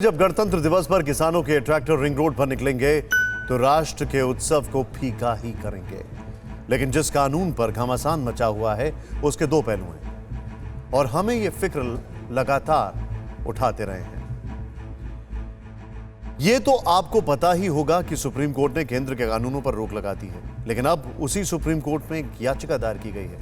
जब गणतंत्र दिवस पर किसानों के ट्रैक्टर रिंग रोड पर निकलेंगे तो राष्ट्र के उत्सव को फीका ही करेंगे। लेकिन जिस कानून पर घमासान मचा हुआ है उसके दो पहलू हैं और हमें यह फिक्र लगातार उठाते रहे हैं। यह तो आपको पता ही होगा कि सुप्रीम कोर्ट ने केंद्र के कानूनों पर रोक लगा दी है, लेकिन अब उसी सुप्रीम कोर्ट में एक याचिका दायर की गई है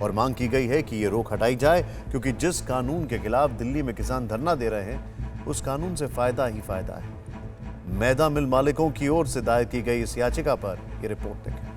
और मांग की गई है कि यह रोक हटाई जाए, क्योंकि जिस कानून के खिलाफ दिल्ली में किसान धरना दे रहे हैं उस कानून से फायदा ही फायदा है। मैदा मिल मालिकों की ओर से दायर की गई इस याचिका पर यह रिपोर्ट देखें।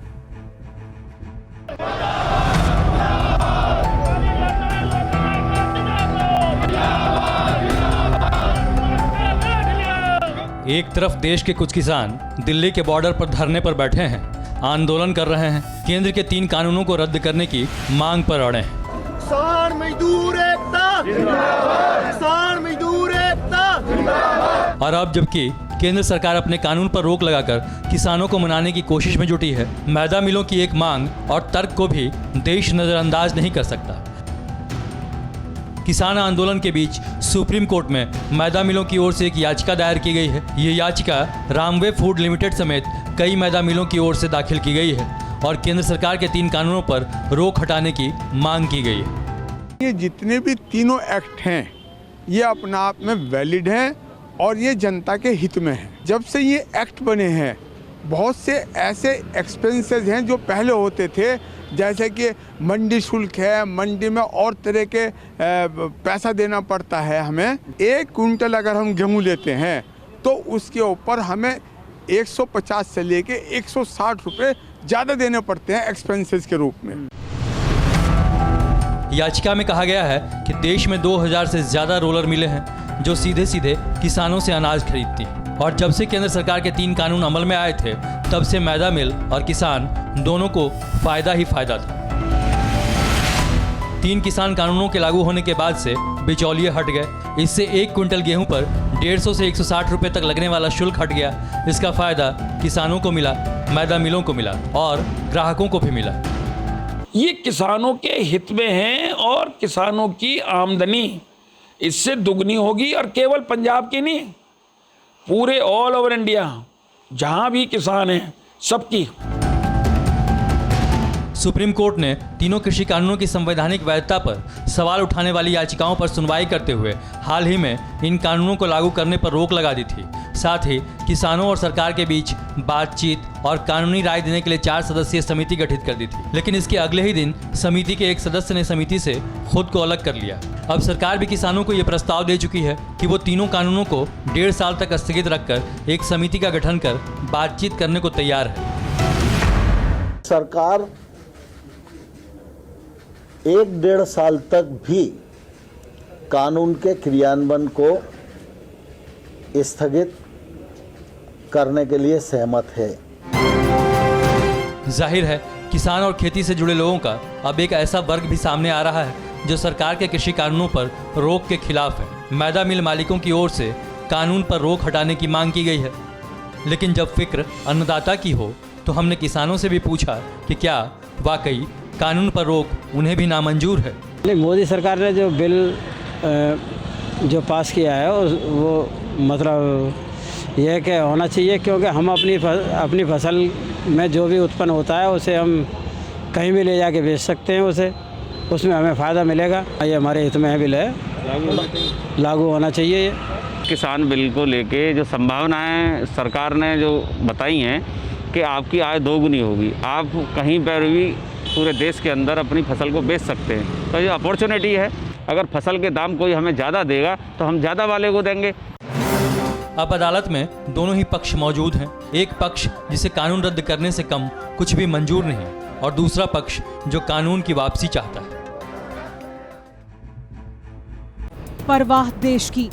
एक तरफ देश के कुछ किसान दिल्ली के बॉर्डर पर धरने पर बैठे हैं, आंदोलन कर रहे हैं, केंद्र के 3 कानूनों को रद्द करने की मांग पर अड़े हैं। किसान मजदूर एकता जिंदाबाद, किसान मजदूर एकता जिंदाबाद। और अब जबकि केंद्र सरकार अपने कानून पर रोक लगाकर किसानों को मनाने की कोशिश में जुटी है, मैदा मिलों की एक मांग और तर्क को भी देश नजरअंदाज नहीं कर सकता। किसान आंदोलन के बीच सुप्रीम कोर्ट में मैदा मिलों की ओर से एक याचिका दायर की गई है। ये याचिका रामवे फूड लिमिटेड समेत कई मैदा मिलों की ओर से दाखिल की गई है और केंद्र सरकार के 3 कानूनों पर रोक हटाने की मांग की गई है। ये जितने भी तीनों एक्ट हैं ये अपने आप में वैलिड हैं और ये जनता के हित में है। जब से ये एक्ट बने हैं बहुत से ऐसे एक्सपेंसेस हैं जो पहले होते थे, जैसे कि मंडी शुल्क है, मंडी में और तरह के पैसा देना पड़ता है। हमें 1 क्विंटल अगर हम गेहूँ लेते हैं तो उसके ऊपर हमें 150 से लेके 160 रुपये ज़्यादा देने पड़ते हैं एक्सपेंसेस के रूप में। याचिका में कहा गया है कि देश में 2000 से ज़्यादा रोलर मिलें हैं जो सीधे सीधे किसानों से अनाज खरीदती हैं और जब से केंद्र सरकार के 3 कानून अमल में आए थे तब से मैदा मिल और किसान दोनों को फायदा ही फायदा था। 3 किसान कानूनों के लागू होने के बाद से बिचौलिए हट गए। इससे 1 क्विंटल गेहूं पर 150 से 160 रुपए तक लगने वाला शुल्क हट गया। इसका फायदा किसानों को मिला, मैदा मिलों को मिला और ग्राहकों को भी मिला। ये किसानों के हित में है और किसानों की आमदनी इससे दुगनी होगी और केवल पंजाब की नहीं, पूरे ऑल ओवर इंडिया जहां भी किसान हैं सबकी। सुप्रीम कोर्ट ने तीनों कृषि कानूनों की संवैधानिक वैधता पर सवाल उठाने वाली याचिकाओं पर सुनवाई करते हुए हाल ही में इन कानूनों को लागू करने पर रोक लगा दी थी। साथ ही किसानों और सरकार के बीच बातचीत और कानूनी राय देने के लिए 4 सदस्यीय समिति गठित कर दी थी, लेकिन इसके अगले ही दिन समिति के एक सदस्य ने समिति से खुद को अलग कर लिया। अब सरकार भी किसानों को ये प्रस्ताव दे चुकी है कि वो तीनों कानूनों को 1.5 साल तक स्थगित रखकर एक समिति का गठन कर बातचीत करने को तैयार है। सरकार 1-1.5 साल तक भी कानून के क्रियान्वयन को स्थगित करने के लिए सहमत है। जाहिर है किसान और खेती से जुड़े लोगों का अब एक ऐसा वर्ग भी सामने आ रहा है जो सरकार के कृषि कानूनों पर रोक के खिलाफ है। मैदा मिल मालिकों की ओर से कानून पर रोक हटाने की मांग की गई है, लेकिन जब फिक्र अन्नदाता की हो तो हमने किसानों से भी पूछा कि क्या वाकई कानून पर रोक उन्हें भी नामंजूर है। मोदी सरकार ने जो बिल जो पास किया है वो मतलब यह कि होना चाहिए, क्योंकि हम अपनी फसल में जो भी उत्पन्न होता है उसे हम कहीं भी ले जाके बेच सकते हैं, उसमें हमें फ़ायदा मिलेगा। ये हमारे हित में है, बिल है, लागू होना चाहिए। ये किसान बिल को लेके जो संभावनाएं सरकार ने जो बताई हैं कि आपकी आय 2 गुनी होगी, आप कहीं पर भी पूरे देश के अंदर अपनी फसल को बेच सकते हैं, तो ये अपॉर्चुनिटी है। अगर फसल के दाम कोई हमें ज़्यादा देगा तो हम ज़्यादा वाले को देंगे। अब अदालत में दोनों ही पक्ष मौजूद हैं। एक पक्ष जिसे कानून रद्द करने से कम कुछ भी मंजूर नहीं और दूसरा पक्ष जो कानून की वापसी चाहता है। परवाह देश की,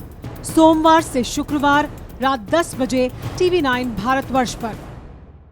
सोमवार से शुक्रवार रात 10 बजे TV9 भारतवर्ष पर।